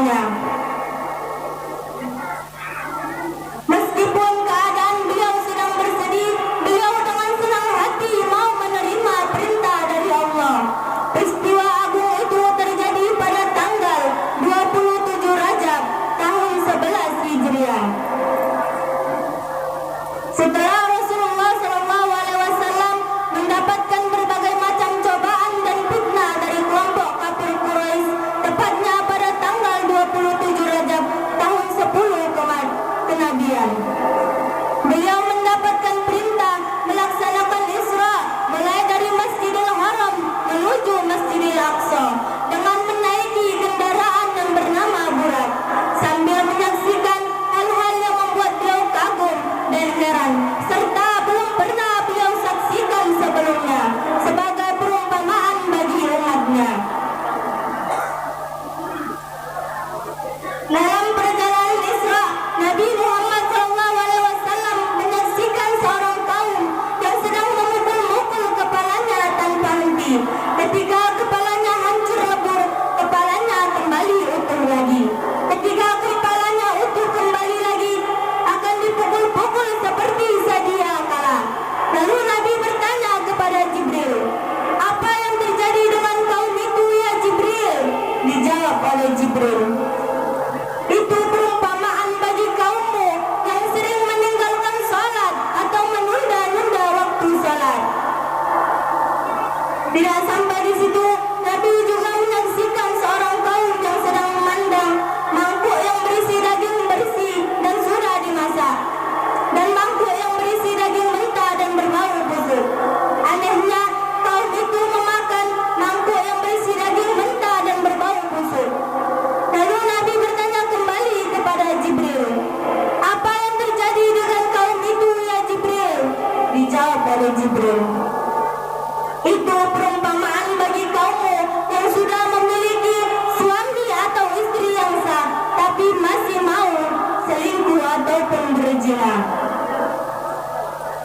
kepadanya. Meskipun keadaan beliau sedang bersedih, beliau dengan senang hati mau menerima perintah dari Allah. Peristiwa agung itu terjadi pada tanggal 27 Rajab tahun 11 Hijriah. Setelah Rasulullah SAW mendapatkan berbagai macam cobaan dan fitnah dari kelompok kafir Quraisy, tepatnya pada tanggal 27 Rajab tahun 10 kenabian, beliau mendapatkan perintah melaksanakan Isra mulai dari Masjidil Haram menuju Masjidil Aqsa dengan menaiki kendaraan yang bernama Burak, sambil menyaksikan hal-hal yang membuat beliau kagum dan heran serta belum pernah beliau saksikan sebelumnya sebagai perumpamaan bagi umatnya. Dalam perjalanan Isra, Nabi Muhammad SAW menyaksikan seorang kaum yang sedang memukul-mukul kepalanya tanpa henti. Ketika kepalanya hancur lebur, kepalanya kembali utuh lagi. Ketika kepalanya utuh kembali lagi, akan dipukul-pukul seperti sedia kala. Lalu Nabi bertanya kepada Jibril, "Apa yang terjadi dengan kaum itu ya Jibril?" Dijawab oleh Jibril, "Itu perumpamaan bagi kaummu yang sering meninggalkan salat atau menunda-nunda waktu salat." Tidak sampai di situ, Nabi juga menyaksikan seorang kaum yang sedang memandang mangkuk yang berisi daging bersih dan sudah dimasak, dan mangkuk yang berisi daging mentah dan berbau busuk. Anehnya, kaum itu memakan mangkuk yang berisi daging mentah dan berbau busuk. Lalu Nabi bertanya kembali kepada Jibril, "Apa yang terjadi dengan kaum itu ya Jibril?" Dijawab oleh Jibril, "Itu perumpamaan bagi kaummu yang sudah memiliki suami atau istri yang sah, tapi masih mau selingkuh ataupun berzina."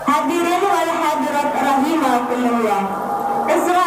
Hadirin wal hadirat rahimakumullah, Isra